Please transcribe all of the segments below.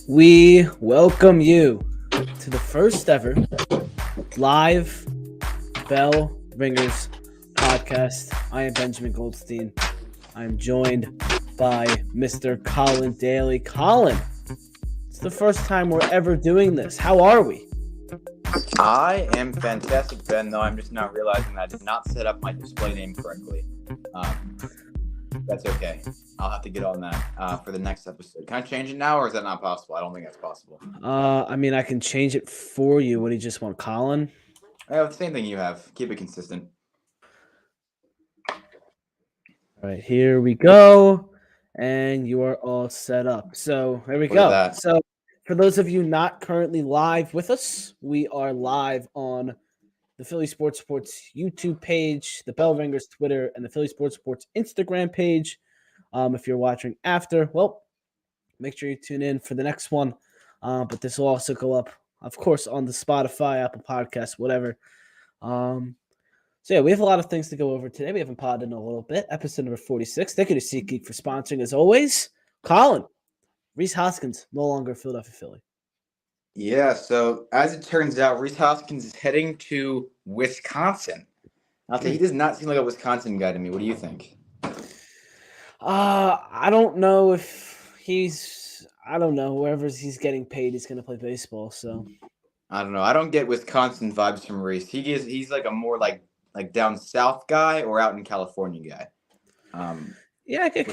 We welcome you to the first ever live Bell Ringers podcast. I am Benjamin Goldstein. I am joined by Mr. Colin Daly. Colin, it's the first time we're ever doing this. How are we? I am fantastic, Ben, though I'm just not realizing that I did not set up my display name correctly. That's okay. I'll have to get on that for the next episode. Can I change it now, or is that not possible? I don't think that's possible. I can change it for you. What do you just want, Colin? I have the same thing you have. Keep it consistent. All right, here we go. And you are all set up. So here we go. So for those of you not currently live with us, we are live on the Philly Sports YouTube page, the Bell Ringers Twitter, and the Philly Sports Instagram page. If you're watching after, well, make sure you tune in for the next one. But this will also go up, of course, on the Spotify, Apple Podcasts, whatever. So yeah, we have a lot of things to go over today. We haven't podded in a little bit. Episode number 46. Thank you to SeatGeek for sponsoring as always. Colin, Rhys Hoskins, no longer a Philadelphia Philly. Yeah, so as it turns out, Rhys Hoskins is heading to Wisconsin. I'll tell you, he does not seem like a Wisconsin guy to me. What do you think? I don't know if wherever he's getting paid, he's going to play baseball. So I don't know. I don't get Wisconsin vibes from Rhys. He's like a more like down south guy or out in California guy. Yeah, I get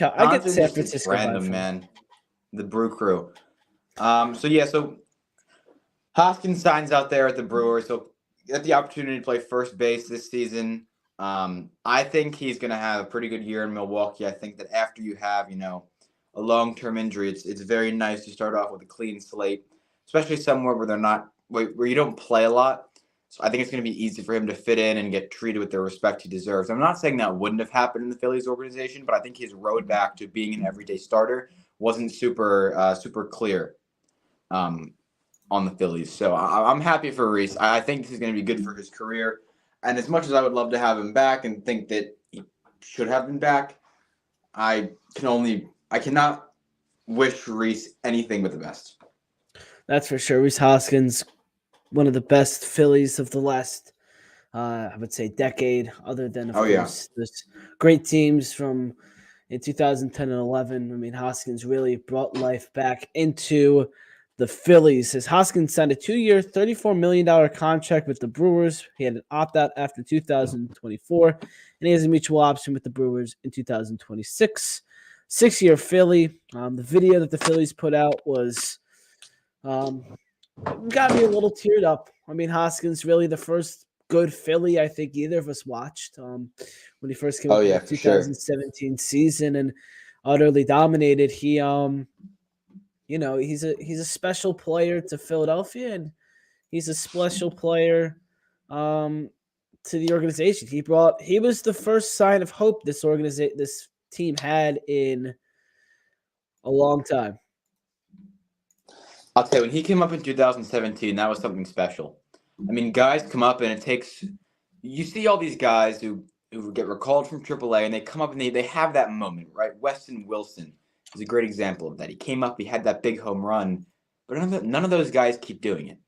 San Francisco random, man. The Brew Crew. So Hoskins signs out there at the Brewers. So get the opportunity to play first base this season. I think he's going to have a pretty good year in Milwaukee. I think that after you have, a long-term injury, it's very nice to start off with a clean slate, especially somewhere where you don't play a lot. So I think it's going to be easy for him to fit in and get treated with the respect he deserves. I'm not saying that wouldn't have happened in the Phillies organization, but I think his road back to being an everyday starter wasn't super clear on the Phillies. So I'm happy for Rhys. I think this is going to be good for his career. And as much as I would love to have him back and think that he should have been back, I cannot wish Rhys anything but the best. That's for sure. Rhys Hoskins, one of the best Phillies of the last, I would say, decade, other than, of course, there's great teams from in 2010 and 11. I mean, Hoskins really brought life back into the Phillies. As Hoskins signed a 2-year, $34 million contract with the Brewers. He had an opt-out after 2024, and he has a mutual option with the Brewers in 2026. 6-year Philly. The video that the Phillies put out was got me a little teared up. I mean, Hoskins really the first good Philly I think either of us watched when he first came up in the 2017 season and utterly dominated. He he's a special player to Philadelphia, and he's a special player to the organization. He was the first sign of hope this team had in a long time. I'll tell you, when he came up in 2017, that was something special. I mean, guys come up and you see all these guys who get recalled from AAA and they come up and they have that moment, right? Weston Wilson is a great example of that. He came up, he had that big home run, but none of those guys keep doing it.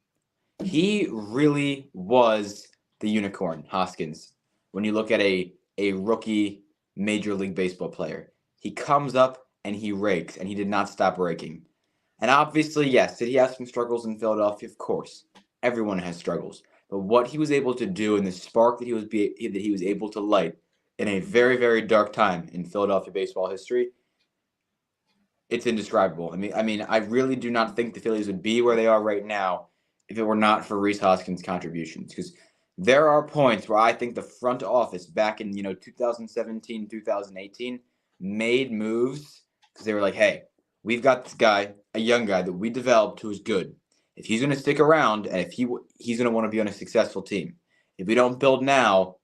He really was the unicorn, Hoskins. When you look at a rookie Major League Baseball player, he comes up and he rakes, and he did not stop raking. And obviously, yes, did he have some struggles in Philadelphia? Of course, everyone has struggles. But what he was able to do and the spark that he was able to light in a very, very dark time in Philadelphia baseball history, it's indescribable. I mean, I really do not think the Phillies would be where they are right now if it were not for Rhys Hoskins' contributions. Because there are points where I think the front office back in 2017, 2018 made moves because they were like, hey, we've got this guy, a young guy that we developed who is good. If he's going to stick around and if he's going to want to be on a successful team, if we don't build now,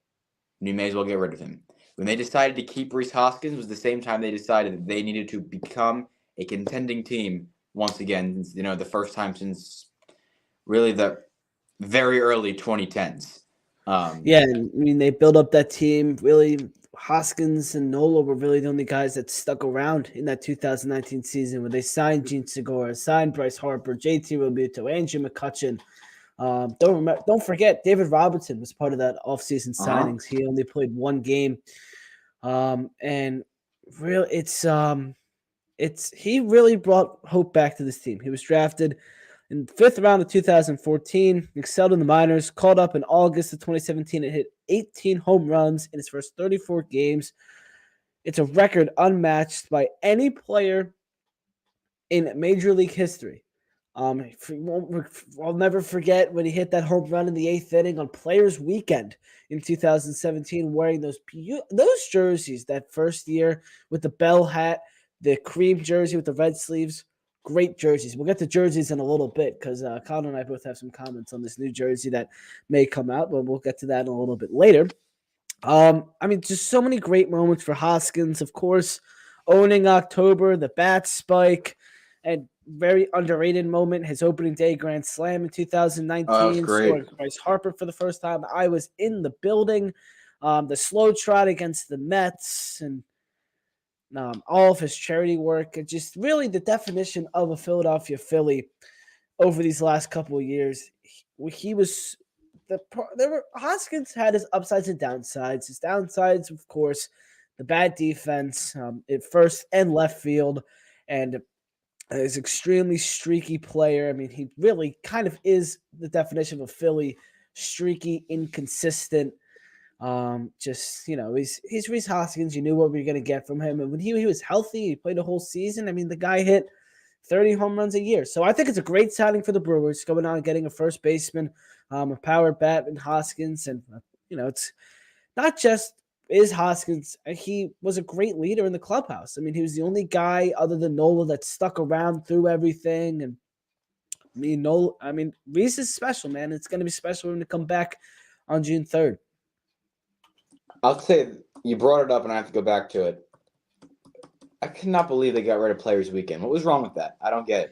we may as well get rid of him. When they decided to keep Rhys Hoskins was the same time they decided that they needed to become a contending team once again, the first time since really the very early 2010s. I mean, they built up that team really Hoskins and Nola were really the only guys that stuck around in that 2019 season when they signed Gene Segura, signed Bryce Harper, JT Realmuto, Andrew McCutchen. Don't forget, David Robinson was part of that offseason signings. He only played one game. And really, he really brought hope back to this team. He was drafted in the 5th round of 2014, excelled in the minors, called up in August of 2017 and hit 18 home runs in his first 34 games. It's a record unmatched by any player in Major League history. I'll never forget when he hit that home run in the 8th inning on Players Weekend in 2017, wearing those jerseys that first year with the bell hat, the cream jersey with the red sleeves. Great jerseys. We'll get to jerseys in a little bit because Colin and I both have some comments on this new jersey that may come out, but we'll get to that in a little bit later. Just so many great moments for Hoskins, of course, owning October, the bat spike, and very underrated moment, his opening day grand slam in 2019, scoring Bryce Harper for the first time. I was in the building. The slow trot against the Mets and all of his charity work. Just really the definition of a Philadelphia Philly over these last couple of years. Hoskins had his upsides and downsides. His downsides, of course, the bad defense at first and left field, and is extremely streaky player. I mean, he really kind of is the definition of a Philly, streaky, inconsistent. He's Rhys Hoskins. You knew what we were going to get from him. And when he was healthy, he played a whole season. I mean, the guy hit 30 home runs a year. So I think it's a great signing for the Brewers, going out and getting a first baseman, a power bat in Hoskins. And, it's not just is Hoskins. He was a great leader in the clubhouse. I mean, he was the only guy other than Nola that stuck around through everything. And Rhys is special, man. It's going to be special when to come back on June 3rd. I'll say you brought it up, and I have to go back to it. I cannot believe they got rid of Players Weekend. What was wrong with that? I don't get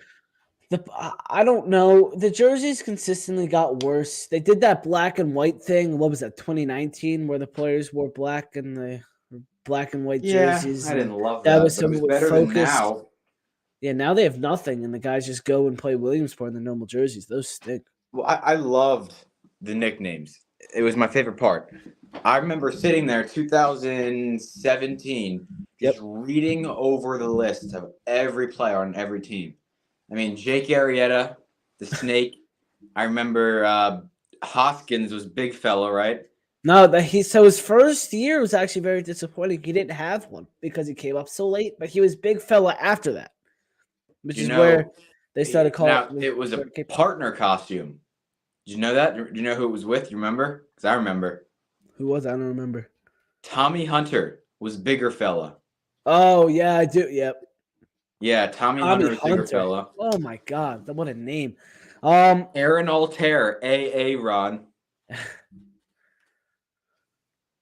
it. I don't know. The jerseys consistently got worse. They did that black and white thing. What was that, 2019, where the players wore black and white jerseys? I didn't love that. That was some better than now. Yeah, now they have nothing, and the guys just go and play Williamsport in their normal jerseys. Those stink. Well, I loved the nicknames. It was my favorite part. I remember sitting there 2017 just reading over the list of every player on every team. I mean, Jake Arrieta, the Snake. I remember Hoskins was big fella, right? No, so his first year was actually very disappointing. He didn't have one because he came up so late, but he was big fella after that, which is where they started calling it was a partner costume. Did you know that? Do you know who it was with? You remember? Because I remember. Who was? I don't remember. Tommy Hunter was bigger fella. Oh, yeah, I do. Yep. Yeah, Tommy Hunter was bigger fella. Oh, my God. What a name. Aaron Altair, A.A. Ron. It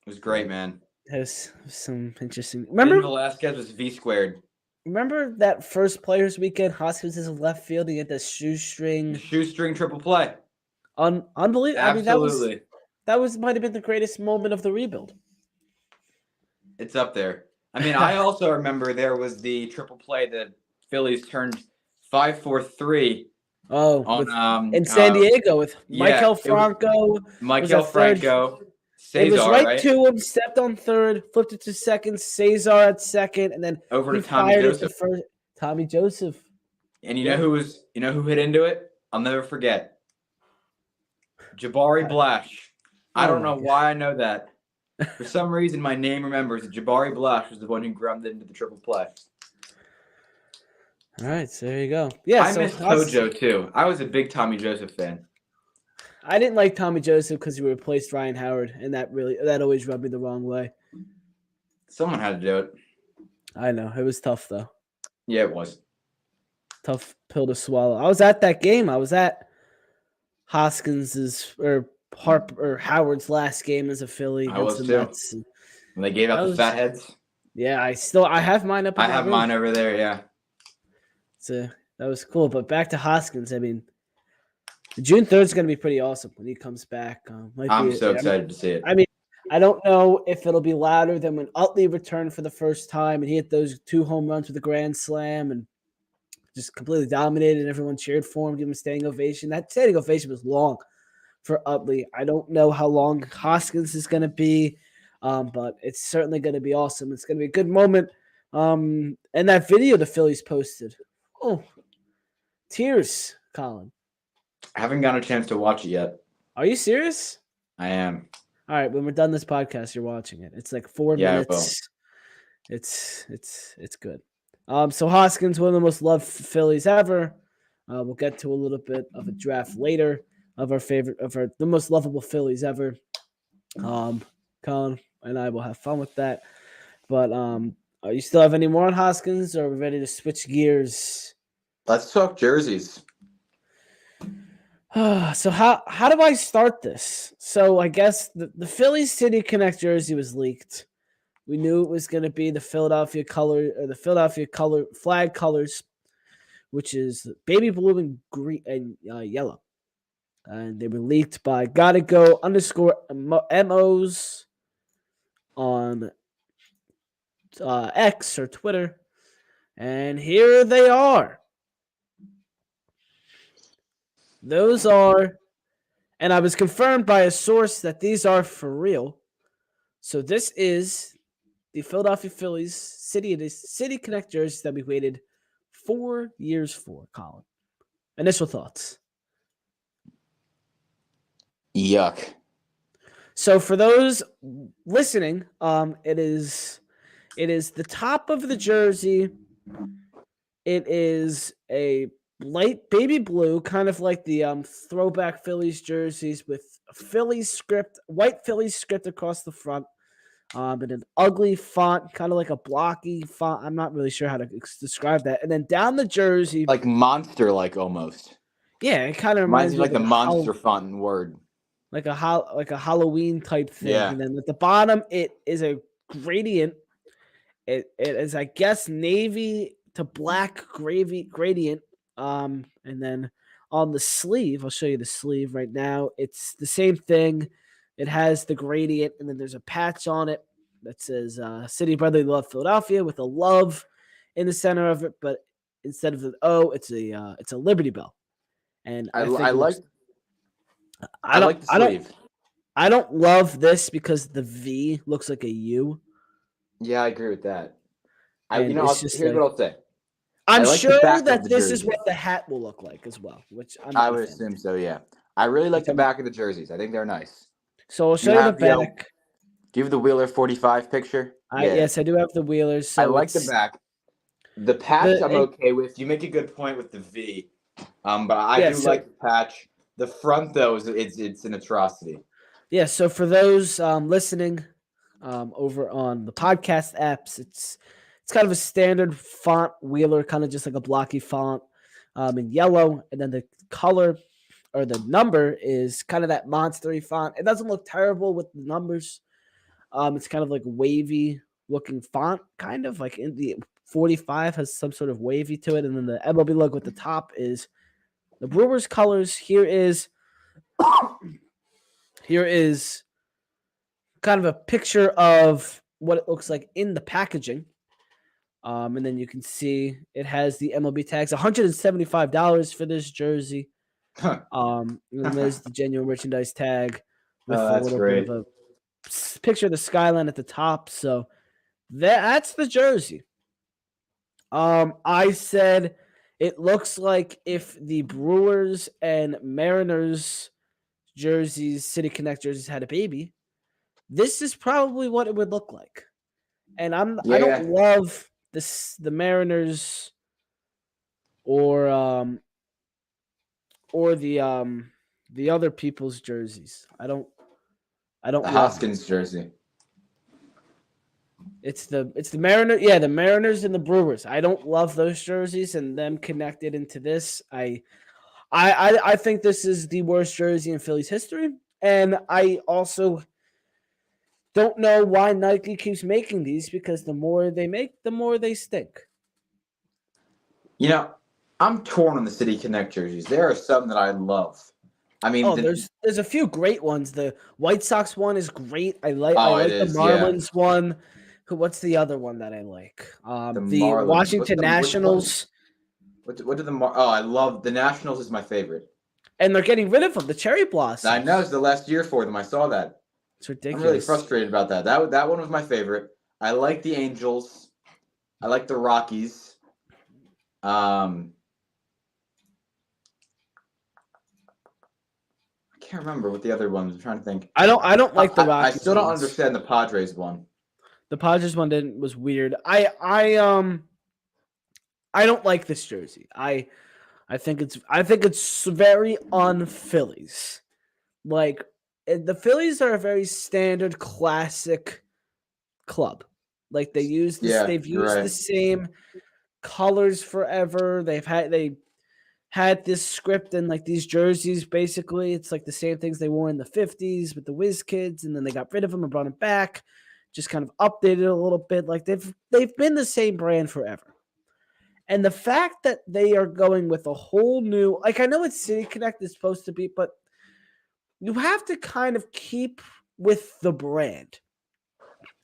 was great, man. There's some interesting. Remember Velasquez was V squared. Remember that first Players Weekend? Hoskins is in left field. He had the shoestring triple play. Unbelievable. Absolutely. I mean, might have been the greatest moment of the rebuild. It's up there. I mean, I also remember there was the triple play that Phillies turned 5-4-3. In San Diego with Maikel Franco. Cesar, it was right to him, stepped on third, flipped it to second, Cesar at second, and then over to Tommy Joseph. Tommy Joseph. And you know who hit into it? I'll never forget. Jabari Blash. I don't know why I know that. For some reason, my name remembers that Jabari Blash was the one who grounded into the triple play. All right, so there you go. Yeah, I missed Hojo too. I was a big Tommy Joseph fan. I didn't like Tommy Joseph because he replaced Ryan Howard, and that always rubbed me the wrong way. Someone had to do it. I know. It was tough, though. Yeah, it was. Tough pill to swallow. I was at that game. I was at Hoskins's or Howard's last game as a Philly against the Mets. When they gave out the fat heads. Yeah, I have mine up. I have mine over there. Yeah. So that was cool. But back to Hoskins. I mean, June 3rd is going to be pretty awesome when he comes back. I'm so excited to see it. I mean, I don't know if it'll be louder than when Utley returned for the first time and he hit those 2 home runs with a grand slam and just completely dominated and everyone cheered for him, gave him a standing ovation. That standing ovation was long for Utley. I don't know how long Hoskins is going to be, but it's certainly going to be awesome. It's going to be a good moment. And that video the Phillies posted, oh, tears, Colin. I haven't gotten a chance to watch it yet. Are you serious? I am. All right, when we're done this podcast, you're watching it. It's like 4 minutes. It's good. So Hoskins, one of the most loved Phillies ever. We'll get to a little bit of a draft later of the most lovable Phillies ever. Colin and I will have fun with that. But you still have any more on Hoskins, or are we ready to switch gears? Let's talk jerseys. So how do I start this? So I guess the Phillies City Connect jersey was leaked. We knew it was going to be the Philadelphia flag colors, which is baby blue and green and yellow. And they were leaked by Gotta Go _MOs on X or Twitter. And here they are. Those are, and I was confirmed by a source that these are for real. So this is the Philadelphia Phillies City Connect jerseys that we waited 4 years for, Colin. Initial thoughts. Yuck. So for those listening, it is the top of the jersey. It is a light baby blue, kind of like the throwback Phillies jerseys with white Phillies script across the front. In an ugly font, kind of like a blocky font. I'm not really sure how to describe that. And then down the jersey, like monster-like almost. Yeah, it kind of reminds me like the monster font in Word, like a Halloween type thing. Yeah. And then at the bottom, it is a gradient. It is, I guess, navy to black gradient. And then on the sleeve, I'll show you the sleeve right now. It's the same thing. It has the gradient, and then there's a patch on it that says City Brotherly Love Philadelphia with a love in the center of it, but instead of the O, it's a Liberty Bell. And I like the sleeve. I don't love this because the V looks like a U. Yeah, I agree with that. Here's what I'll say. I'm sure that this is what the hat will look like as well, which I would assume so, yeah. I really like the back of the jerseys. I think they're nice. So I'll show you the back. Do you have the Wheeler 45 picture? Yes, I do have the Wheelers. So I like the back. The patch I'm okay with. You make a good point with the V. But I do like the patch. The front, though, it's an atrocity. Yeah, so for those listening over on the podcast apps, it's kind of a standard font Wheeler, kind of just like a blocky font in yellow. And then the color or the number is kind of that monster-y font. It doesn't look terrible with the numbers. It's kind of like wavy looking font, kind of like in the 45 has some sort of wavy to it. And then the MLB logo at the top is the Brewers colors. Here is kind of a picture of what it looks like in the packaging. And then you can see it has the MLB tags, $175 for this jersey. And then there's the genuine merchandise tag with a little bit of a picture of the skyline at the top. So that's the jersey. I said it looks like if the Brewers and Mariners jerseys, City Connect jerseys had a baby, this is probably what it would look like. And I don't love the Mariners or the other people's jerseys. I don't the Hoskins jersey. It's the Mariners, the Mariners and the Brewers. I don't love those jerseys and them connected into this. I think this is the worst jersey in Phillies history, and I also don't know why Nike keeps making these because the more they make, the more they stink. I'm torn on the City Connect jerseys. There are some that I love. I mean, there's a few great ones. The White Sox one is great. I like it the is, yeah. Marlins one. What's the other one that I like? The The Marlins. Washington Nationals. What did the I love the Nationals is my favorite. And they're getting rid of them. The cherry blossoms. I know it's the last year for them. I saw that. It's ridiculous. I'm really frustrated about that. That one was my favorite. I like the Angels. I like the Rockies. I can't remember what the other ones. I'm trying to think. I don't like the Rockies. I still don't understand the Padres one. The Padres one was weird. I don't like this jersey. I think it's very un-Phillies. Like the Phillies are a very standard classic club. Like they've used the same colors forever. They had this script and like these jerseys. Basically, it's like the same things they wore in the 50s with the Whiz Kids, and then they got rid of them and brought them back. Just kind of updated a little bit. Like they've been the same brand forever. And the fact that they are going with a whole new, like I know it's City Connect is supposed to be, but you have to kind of keep with the brand.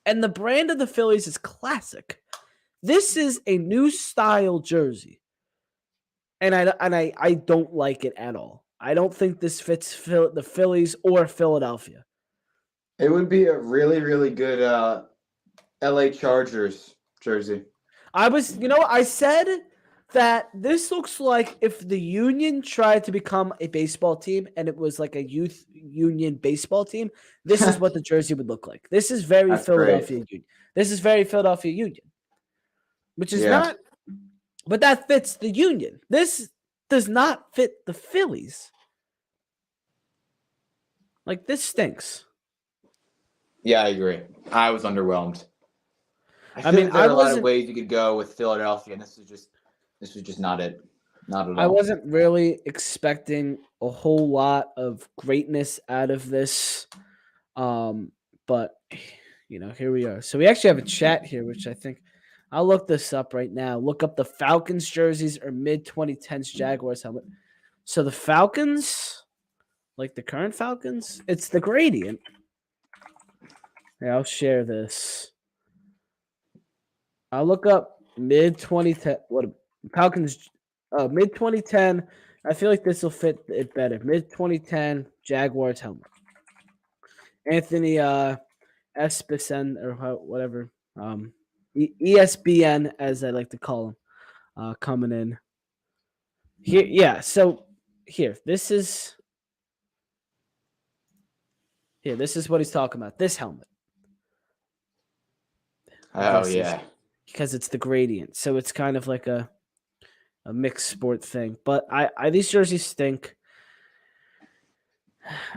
And the brand of the Phillies is classic. This is a new style jersey. And I don't like it at all. I don't think this fits the Phillies or Philadelphia. It would be a really, really good LA Chargers jersey. I said that this looks like if the Union tried to become a baseball team and it was like a youth union baseball team, this is what the jersey would look like. This is very Philadelphia Union. This is very Philadelphia Union, which is not, but that fits the Union. This does not fit the Phillies. Like, this stinks. Yeah, I agree. I was underwhelmed. I mean, there are a lot of ways you could go with Philadelphia, and this was just not it. Not at all. I wasn't really expecting a whole lot of greatness out of this. But here we are. So we actually have a chat here, which I think I'll look this up right now. Look up the Falcons jerseys or mid-2010s Jaguars helmet. So the Falcons, like the current Falcons, it's the gradient. Yeah, I'll share this. I'll look up mid-2010. What Falcons? Mid-2010. I feel like this will fit it better. Mid-2010 Jaguars helmet. Anthony Espisen or whatever. ESBN, as I like to call him, coming in. Here, yeah. So here, this is what he's talking about. This helmet. Oh, yeah. Because it's the gradient. So it's kind of like a mixed sport thing. But these jerseys stink.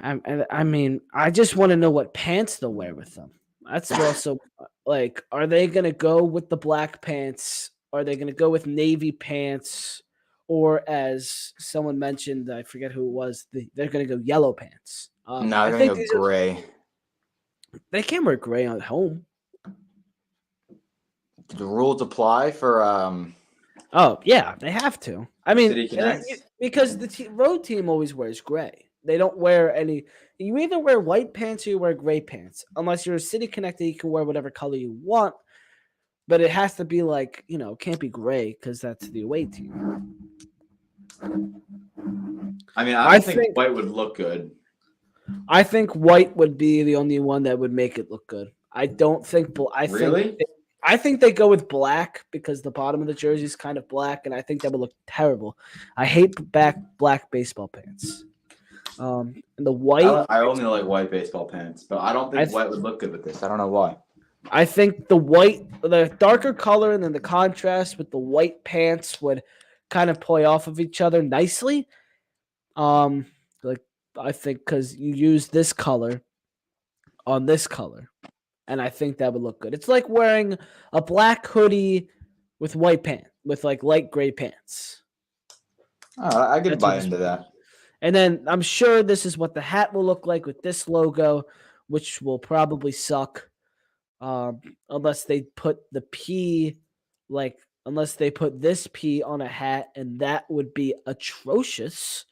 I mean, I just want to know what pants they'll wear with them. That's also like, are they going to go with the black pants? Are they going to go with navy pants? Or as someone mentioned, I forget who it was, they're going to go yellow pants. No, they're going to go gray. They can't wear gray at home. Do the rules apply for Oh, yeah, they have to. I mean, because the road team always wears gray. They don't wear any. You either wear white pants or you wear gray pants. Unless you're a City Connected, you can wear whatever color you want. But it has to be like, can't be gray because that's the away team. I mean, I think white would look good. I think white would be the only one that would make it look good. I don't think. Really? I think they go with black because the bottom of the jersey is kind of black, and I think that would look terrible. I hate black baseball pants. And the white. I only like white baseball pants, but I don't think white would look good with this. I don't know why. I think the darker color and then the contrast with the white pants would kind of play off of each other nicely. I think because you use this color on this color. And I think that would look good. It's like wearing a black hoodie with white pants, with like light gray pants. Oh, I could buy into that. And then I'm sure this is what the hat will look like with this logo, which will probably suck. Unless they put the P, unless they put this P on a hat, and that would be atrocious.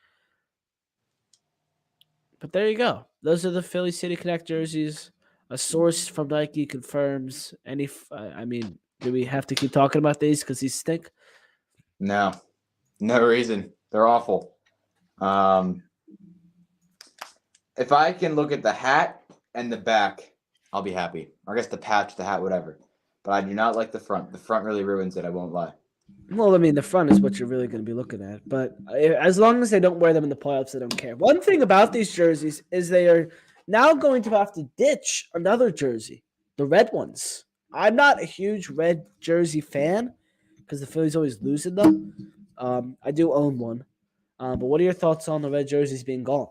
But there you go. Those are the Philly City Connect jerseys. A source from Nike confirms. Do we have to keep talking about these because these stink? No reason. They're awful. If I can look at the hat and the back, I'll be happy. Or I guess the patch, the hat, whatever. But I do not like the front. The front really ruins it. I won't lie. Well, I mean, the front is what you're really going to be looking at. But as long as they don't wear them in the playoffs, I don't care. One thing about these jerseys is they are now going to have to ditch another jersey, the red ones. I'm not a huge red jersey fan because the Phillies always lose in them. I do own one. But what are your thoughts on the red jerseys being gone?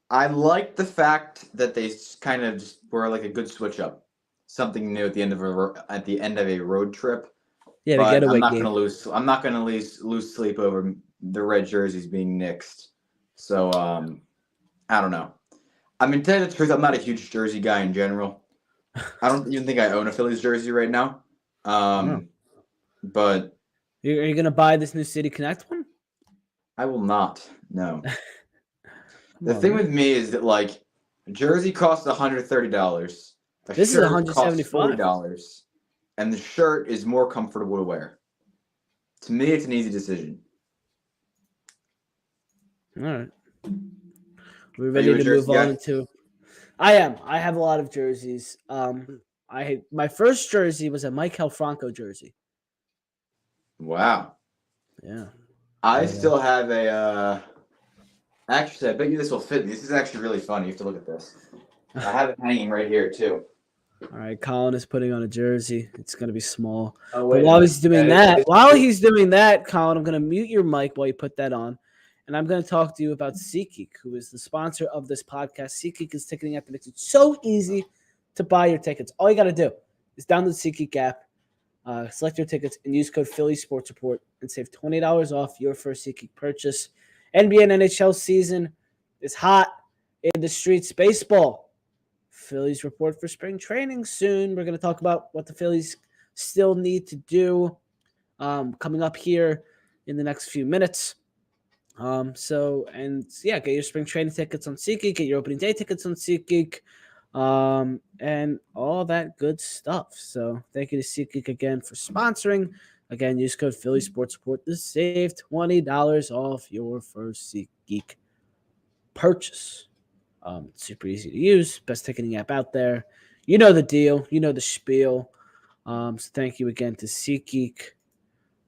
I like the fact that they kind of just were like a good switch up, something new at the end of a road trip. Yeah, but the getaway I'm not game. going to lose. I'm not going to lose sleep over the red jerseys being nixed. So I don't know. I mean, to tell you the truth, I'm not a huge jersey guy in general. I don't even think I own a Phillies jersey right now. But are you going to buy this new City Connect one? I will not. No. The thing with me is that like a jersey costs $130. This is $175. $40, and the shirt is more comfortable to wear. To me, it's an easy decision. All right. We're ready to move on to. I am. I have a lot of jerseys. My first jersey was a Michael Franco jersey. Wow. Yeah. I still have a. Actually, I bet you this will fit me. This is actually really fun. You have to look at this. I have it hanging right here too. All right, Colin is putting on a jersey. It's going to be small. Oh, wait, but while he's doing that, Colin, I'm going to mute your mic while you put that on. And I'm going to talk to you about SeatGeek, who is the sponsor of this podcast. SeatGeek is ticketing app that makes it so easy to buy your tickets. All you got to do is download the SeatGeek app, select your tickets, and use code Philly Sports Report and save $20 off your first SeatGeek purchase. NBA and NHL season is hot in the streets. Baseball. Phillies report for spring training soon. We're going to talk about what the Phillies still need to do coming up here in the next few minutes. Get your spring training tickets on SeatGeek, get your opening day tickets on SeatGeek, and all that good stuff. So thank you to SeatGeek again for sponsoring. Again, use code Philly Sports Report to save $20 off your first SeatGeek purchase. It's super easy to use. Best ticketing app out there. You know the deal. You know the spiel. So thank you again to SeatGeek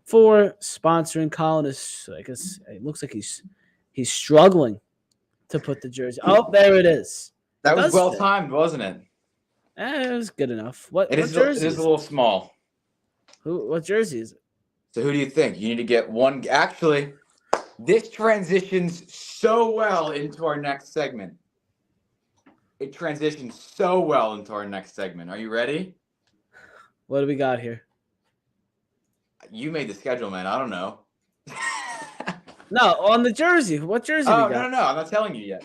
for sponsoring. Colin I guess it looks like he's struggling to put the jersey. Oh, there it is. That was well timed, wasn't it? It was good enough. What jersey? It is a little small. What jersey is it? So who do you think? You need to get one. Actually, this transitions so well into our next segment. It transitions so well into our next segment. Are you ready? What do we got here? You made the schedule, man. I don't know. No, on the jersey. What jersey? Oh, no. I'm not telling you yet.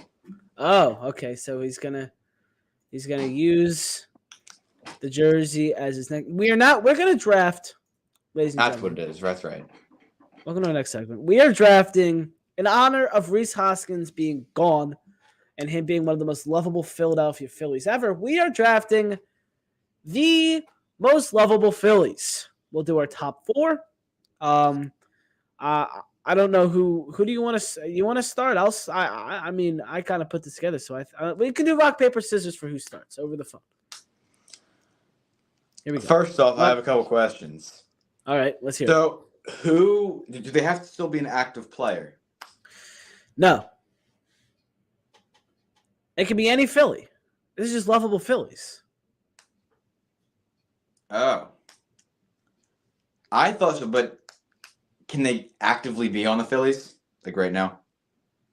Oh, okay. So he's gonna use the jersey as his next. We're gonna draft. Ladies and That's gentlemen. what it is. That's right. Welcome to our next segment. We are drafting in honor of Rhys Hoskins being gone and him being one of the most lovable Philadelphia Phillies ever. We are drafting the most lovable Phillies. We'll do our top 4. I don't know who do you want to start? I kind of put this together, so we can do rock paper scissors for who starts over the phone. Here we go. First off, I have a couple questions. All right, let's hear. So, do they have to still be an active player? No. It can be any Philly. This is just lovable Phillies. Oh. I thought so, but can they actively be on the Phillies, like right now?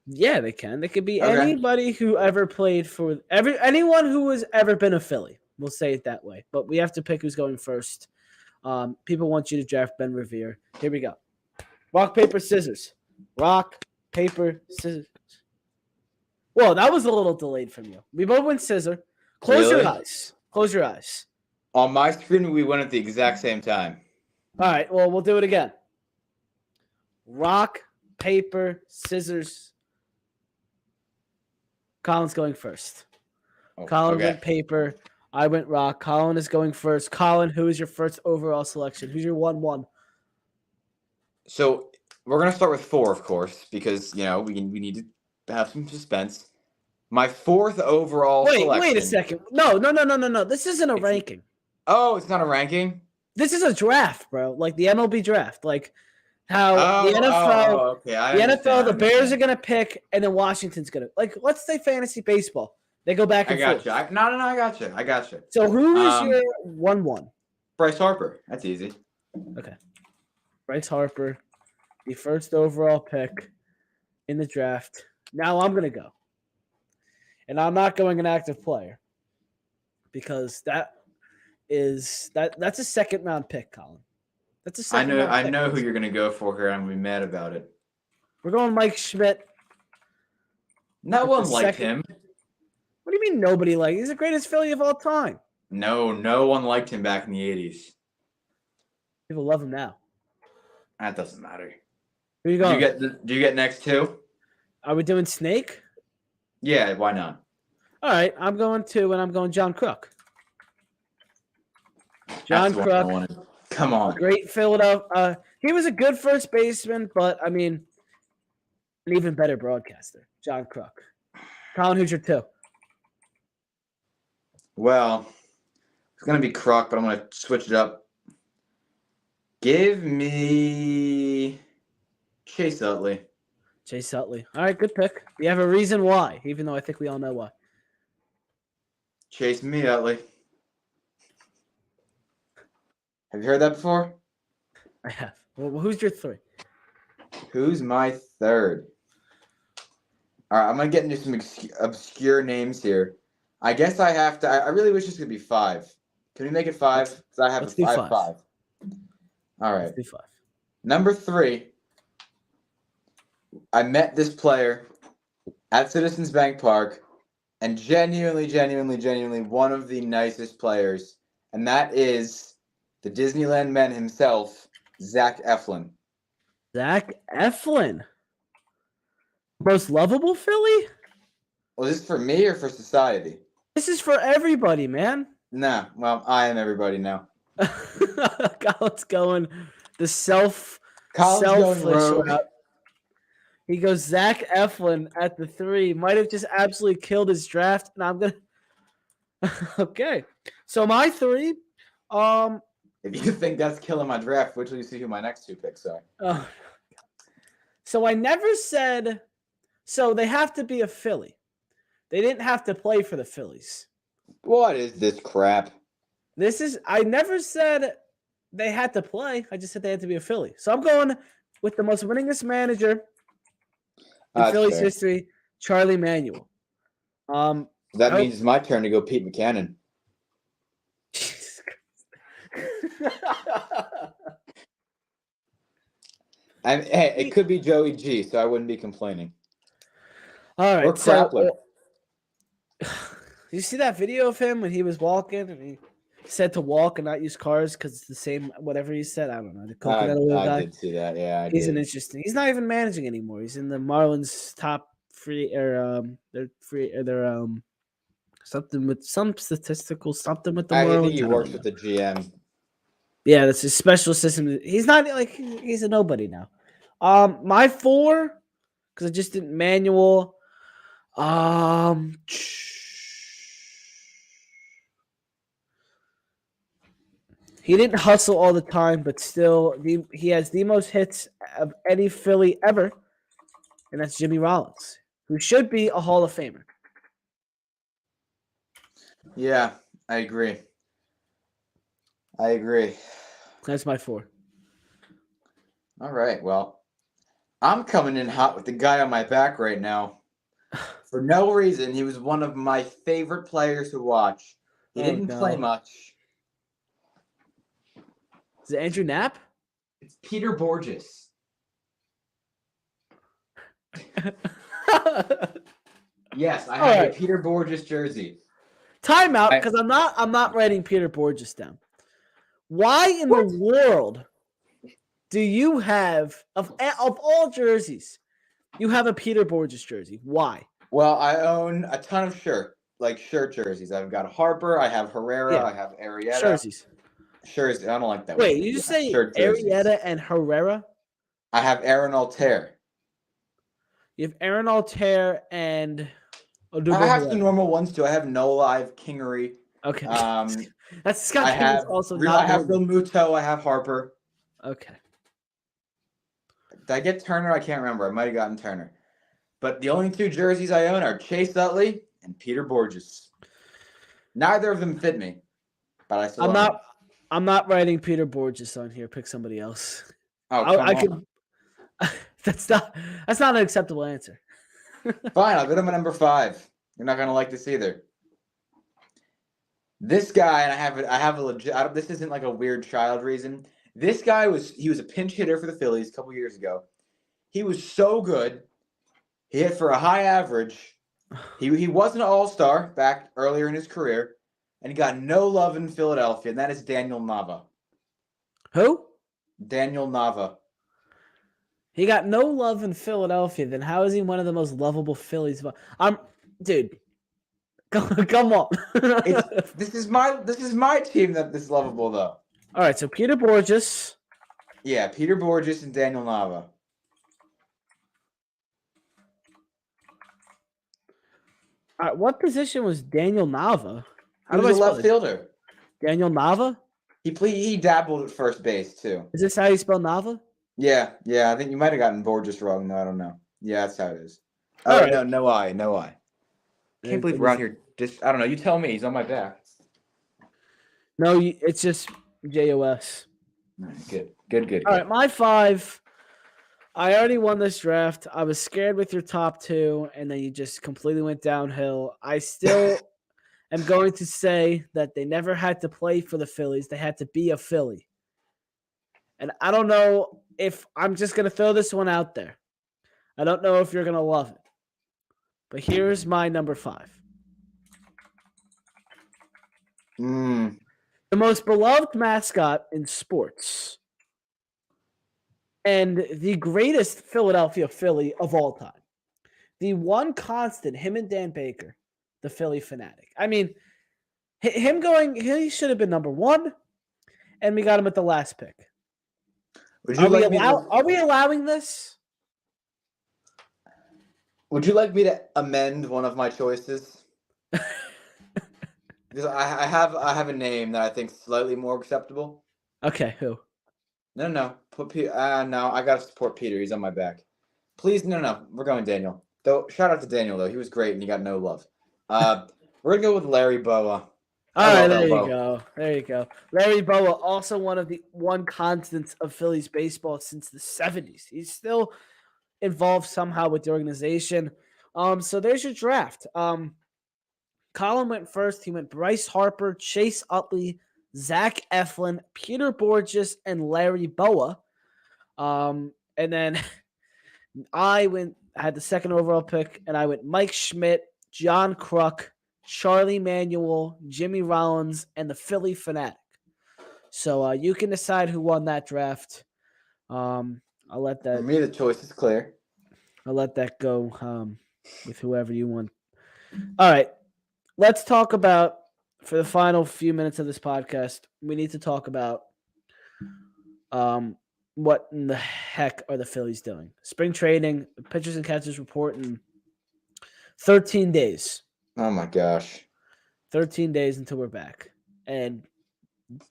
Yeah, they can. They could be anybody who ever played for anyone who has ever been a Philly. We'll say it that way. But we have to pick who's going first. People want you to draft Ben Revere. Here we go. Rock, paper, scissors. Rock, paper, scissors. Whoa, that was a little delayed from you. We both went scissor. Close your eyes. Close your eyes. On my screen, we went at the exact same time. All right, well, we'll do it again. Rock, paper, scissors. Colin's going first. Colin went paper. I went rock. Colin is going first. Colin, who is your first overall selection? Who's your 1-1? So we're gonna start with 4, of course, because we need to have some suspense. My 4th overall selection. Wait a second. No. This isn't a ranking. Oh, it's not a ranking? This is a draft, bro. Like the MLB draft. Like how the NFL, okay. The Bears are gonna pick, and then Washington's gonna let's say fantasy baseball. They go back and forth. I got you. So who is your 1-1? Bryce Harper. That's easy. Okay. Bryce Harper, the first overall pick in the draft. Now I'm gonna go. And I'm not going an active player. Because that's a second round pick, Colin. That's a second round pick. I know who you're gonna go for here. I'm gonna be mad about it. We're going Mike Schmidt. No one liked him. What do you mean nobody liked him? He's the greatest Philly of all time. No one liked him back in the 80s. People love him now. That doesn't matter. Who you going? Do you get next 2? Are we doing Snake? Yeah, why not? All right, I'm going 2, and I'm going John Kruk. John Kruk. Come on. Great Philadelphia. He was a good first baseman, but, I mean, an even better broadcaster. John Kruk. Colin, who's your 2? Well, it's going to be Kruk, but I'm going to switch it up. Give me Chase Utley. Chase Utley. All right, good pick. You have a reason why, even though I think we all know why. Chase me, Utley. Have you heard that before? I have. Well, who's your 3? Who's my 3rd? All right, I'm going to get into some obscure names here. I guess I have to. I really wish this could be 5. Can we make it 5? Because I have 5. All right. Let's do 5. Number 3. I met this player at Citizens Bank Park, and genuinely one of the nicest players, and that is the Disneyland man himself, Zach Eflin. Zach Eflin? Most lovable Philly? Was this for me or for society? This is for everybody, man. Nah, well, I am everybody now. Colin's going the selfish route. He goes Zach Eflin at the 3. Might have just absolutely killed his draft, and I'm gonna. Okay, so my 3. If you think that's killing my draft, wait till you see who my next 2 picks are. So I never said. So they have to be a Philly. They didn't have to play for the Phillies. What is this crap? I never said they had to play. I just said they had to be a Philly. So I'm going with the most winningest manager in Phillies history, Charlie Manuel. That means it's my turn to go Pete McCannon. Jesus Christ. Hey, it could be Joey G, so I wouldn't be complaining. All right. Or Krappler. You see that video of him when he was walking and he said to walk and not use cars because it's the same whatever he said? I don't know. The coconut oil guy. I did see that. Yeah, he's an interesting. He's not even managing anymore. He's in the Marlins top free something with some statistical something with the Marlins. I think he works with the GM. Yeah, that's his special assistant. He's not he's a nobody now. My 4 because I just did Manuel. He didn't hustle all the time, but still, he has the most hits of any Philly ever, and that's Jimmy Rollins, who should be a Hall of Famer. Yeah, I agree. That's my 4. All right, well, I'm coming in hot with the guy on my back right now. For no reason, he was one of my favorite players to watch. He didn't play much. Is it Andrew Knapp? It's Peter Borges. Yes, I have a Peter Borges jersey. Timeout, because I'm not writing Peter Borges down. Why in the world do you have of all jerseys? You have a Peter Borges jersey. Why? Well, I own a ton of shirt jerseys. I've got Harper. I have Herrera. Yeah. I have Arrieta. Jerseys. Shirts. I don't like that. Wait, you just say Arrieta and Herrera? I have Aaron Altair. You have Aaron Altair and I have some normal ones too. I have Nola. I have Kingery. Okay. That's Scott I have also real, not. I have Bill Muto. I have Harper. Okay. Did I get Turner? I can't remember. I might have gotten Turner. But the only two jerseys I own are Chase Utley and Peter Borges. Neither of them fit me, but I still. I'm not writing Peter Borges on here. Pick somebody else. Oh, come on. That's not an acceptable answer. Fine, I'll go to my number 5. You're not gonna like this either. This guy, and I have a legit. This isn't like a weird child reason. This guy was a pinch hitter for the Phillies a couple years ago. He was so good. He hit for a high average. He was an all-star back earlier in his career, and he got no love in Philadelphia, and that is Daniel Nava. Who? Daniel Nava. He got no love in Philadelphia. Then how is he one of the most lovable Phillies? Dude, come on. This is my team that is lovable though. All right, so Peter Borges. Yeah, Peter Borges and Daniel Nava. All right, what position was Daniel Nava? He was a left fielder. Daniel Nava? He dabbled at first base too. Is this how you spell Nava? Yeah. I think you might have gotten Borges wrong though. I don't know. Yeah, that's how it is. All right. No I. Can't believe we're out here. Just I don't know. You tell me. He's on my back. No, it's just JOS. Good. All right, my 5. I already won this draft. I was scared with your top 2, and then you just completely went downhill. I still am going to say that they never had to play for the Phillies. They had to be a Philly. And I don't know if I'm just going to throw this one out there. I don't know if you're going to love it. But here's my number 5. The most beloved mascot in sports. And the greatest Philadelphia Philly of all time. The one constant, him and Dan Baker, the Philly fanatic. I mean, he should have been number 1, and we got him at the last pick. Are we allowing this? Would you like me to amend one of my choices? Because I have a name that I think is slightly more acceptable. Okay, who? No. No, I gotta support Peter. He's on my back. Please, no. We're going Daniel. Though, shout out to Daniel though. He was great and he got no love. We're gonna go with Larry Boa. All right, there you go. Larry Boa, also one of the constants of Phillies baseball since the 70s. He's still involved somehow with the organization. So there's your draft. Colin went first. He went Bryce Harper, Chase Utley, Zach Eflin, Peter Borges, and Larry Boa. And then I had the second overall pick, and I went Mike Schmidt, John Kruk, Charlie Manuel, Jimmy Rollins, and the Philly Fanatic. So you can decide who won that draft. I'll let that. For me, the choice is clear. I'll let that go with whoever you want. All right. Let's talk about, for the final few minutes of this podcast, we need to talk about what in the heck are the Phillies doing? Spring training, pitchers and catchers report in 13 days. Oh, my gosh. 13 days until we're back. And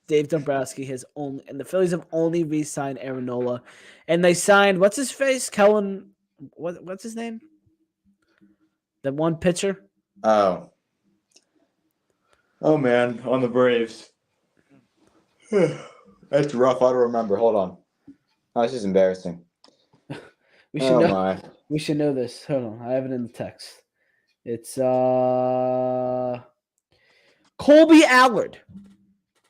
Dave Dombrowski and the Phillies have only re-signed Aaron Nola. And they signed, what's his face? Kellen, what's his name? That one pitcher? Oh, man, on the Braves. That's rough. I don't remember. Hold on. Oh, this is embarrassing. We should know this. Hold on. I have it in the text. It's Colby Allard.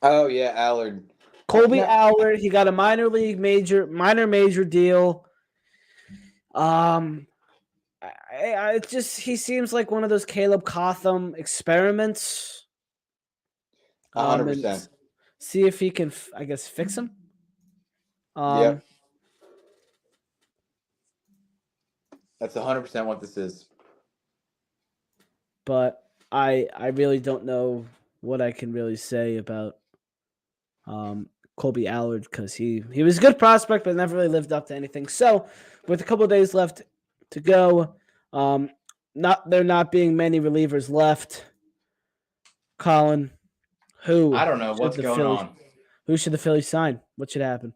Oh, yeah, Allard. Colby Allard. He got a minor major deal. He seems like one of those Caleb Cotham experiments. 100%. See if he can, I guess, fix him. Yep. That's 100% what this is. But I really don't know what I can really say about Colby Allard because he was a good prospect, but never really lived up to anything. So, with a couple of days left to go, there not being many relievers left. Colin, I don't know what's going on. Who should the Phillies sign? What should happen?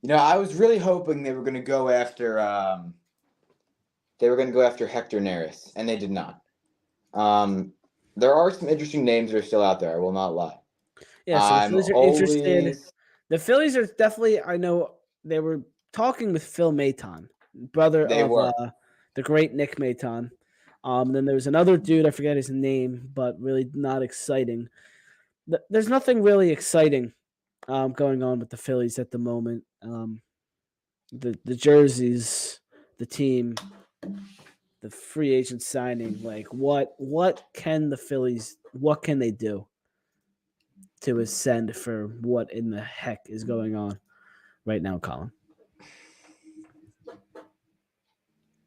I was really hoping they were going to go after Hector Neris, and they did not. There are some interesting names that are still out there. I will not lie. Yeah, so the Phillies are interested. The Phillies are definitely. I know they were talking with Phil Maton, brother of the great Nick Maton. Then there was another dude, I forget his name, but really not exciting. There's nothing really exciting going on with the Phillies at the moment. The jerseys, the team, the free agent signing, like what can the Phillies, what can they do to ascend for what in the heck is going on right now, Colin?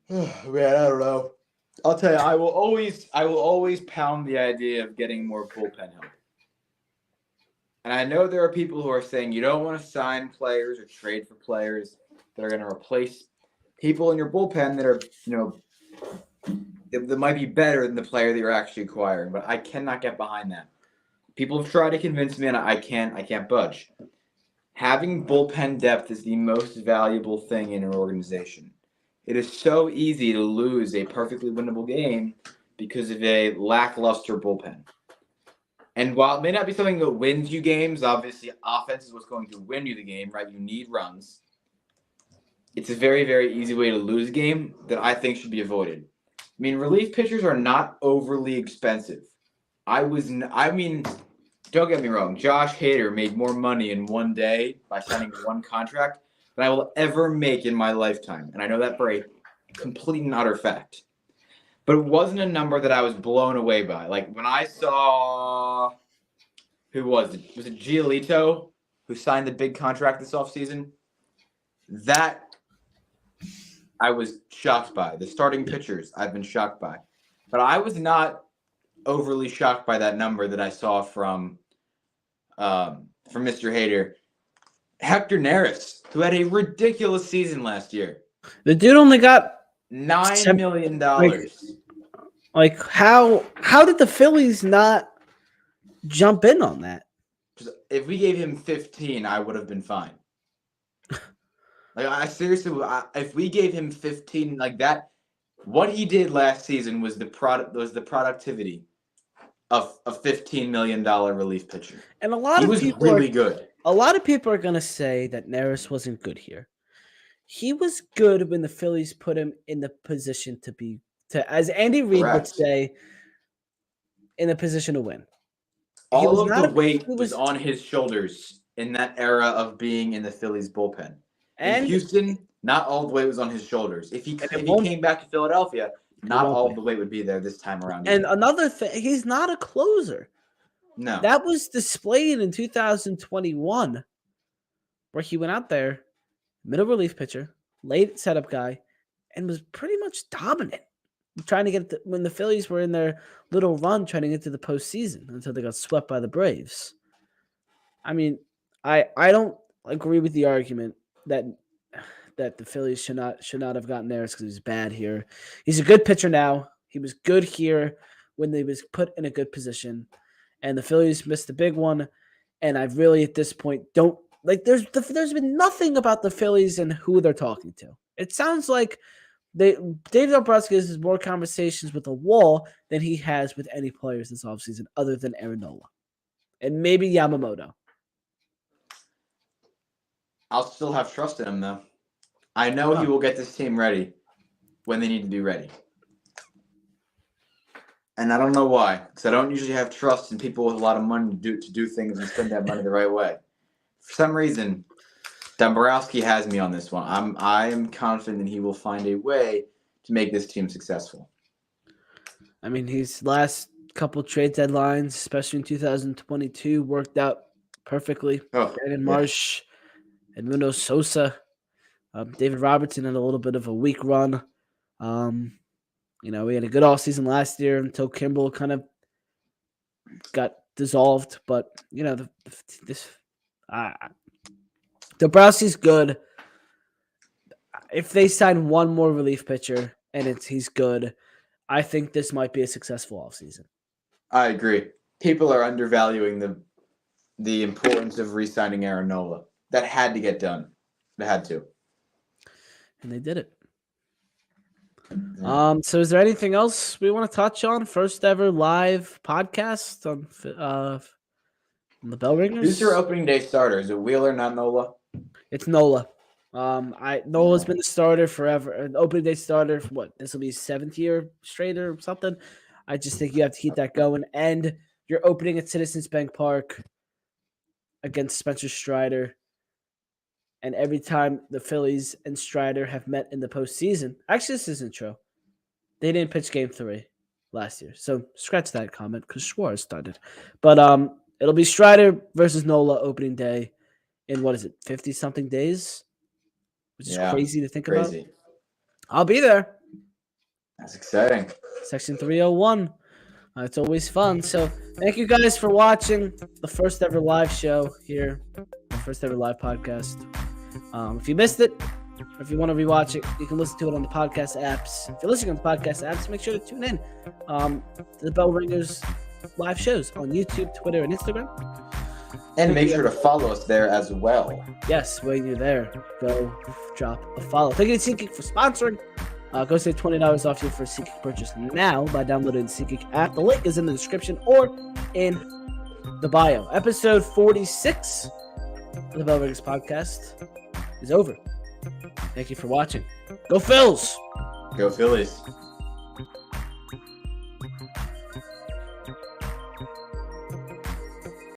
Man, I don't know. I'll tell you, I will always pound the idea of getting more bullpen help. And I know there are people who are saying you don't want to sign players or trade for players that are going to replace people in your bullpen that are, that might be better than the player that you're actually acquiring. But I cannot get behind that. People have tried to convince me, and I can't budge. Having bullpen depth is the most valuable thing in an organization. It is so easy to lose a perfectly winnable game because of a lackluster bullpen. And while it may not be something that wins you games, obviously offense is what's going to win you the game, right? You need runs. It's a very, very easy way to lose a game that I think should be avoided. I mean, relief pitchers are not overly expensive. Don't get me wrong. Josh Hader made more money in one day by signing one contract than I will ever make in my lifetime. And I know that for a complete and utter fact. But it wasn't a number that I was blown away by. Like when I saw, who was it? Was it Giolito who signed the big contract this offseason? That I was shocked by. The starting pitchers I've been shocked by. But I was not overly shocked by that number that I saw from Mr. Hader. Hector Neris, who had a ridiculous season last year. The dude only got $9 million. Like how did the Phillies not jump in on that? If we gave him 15, I would have been fine. Like I seriously, if we gave him 15 like that, what he did last season was the productivity of a $15 million relief pitcher. And a lot of people really good. A lot of people are gonna say that Neris wasn't good here. He was good when the Phillies put him in the position as Andy Reid would say, in a position to win. All of the weight was on his shoulders in that era of being in the Phillies bullpen. In Houston, not all the weight was on his shoulders. If he came back to Philadelphia, not all of the weight would be there this time around. And another thing, he's not a closer. No. That was displayed in 2021, where he went out there, middle relief pitcher, late setup guy, and was pretty much dominant. Trying to get when the Phillies were in their little run trying to get to the postseason until they got swept by the Braves. I mean, I don't agree with the argument that the Phillies should not have gotten Neris because he's bad here. He's a good pitcher now. He was good here when they was put in a good position, and the Phillies missed the big one. And I really at this point don't like. There's been nothing about the Phillies and who they're talking to. It sounds like David Dombrowski has more conversations with a wall than he has with any players this offseason other than Aaron Nola and maybe Yamamoto. I'll still have trust in him, though. I know he will get this team ready when they need to be ready. And I don't know why, because I don't usually have trust in people with a lot of money to do things and spend that money the right way. For some reason, Dombrowski has me on this one. I am confident that he will find a way to make this team successful. I mean, his last couple trade deadlines, especially in 2022, worked out perfectly. Brandon Marsh, Edmundo Sosa. David Robertson had a little bit of a weak run. We had a good offseason last year until Kimbrel kind of got dissolved. But, Dombrowski's good. If they sign one more relief pitcher and he's good, I think this might be a successful offseason. I agree. People are undervaluing the importance of re-signing Aaron Nola. That had to get done. They had to. And they did it. Yeah. So is there anything else we want to touch on? First ever live podcast on the Bell Ringers? Who's your opening day starter? Is it Wheeler, not Nola? It's Nola. Nola's been the starter forever. An opening day starter for what? This will be his 7th year straight or something. I just think you have to keep that going. And you're opening at Citizens Bank Park against Spencer Strider. And every time the Phillies and Strider have met in the postseason, actually, this isn't true. They didn't pitch Game 3 last year. So scratch that comment because Schwartz started. But it'll be Strider versus Nola opening day in, 50-something days? Which is crazy to think about. I'll be there. That's exciting. Section 301. It's always fun. So thank you guys for watching the first ever live show here. The first ever live podcast. If you missed it, or if you want to rewatch it, you can listen to it on the podcast apps. If you're listening on the podcast apps, make sure to tune in to the Bell Ringers live shows on YouTube, Twitter, and Instagram. And make sure to follow us there as well. Yes, when you're there, go drop a follow. Thank you to SeatGeek for sponsoring. Go save $20 off your first SeatGeek purchase now by downloading the SeatGeek app. The link is in the description or in the bio. Episode 46 of the Bell Ringers podcast is over. Thank you for watching. Go Phils! Go Phillies!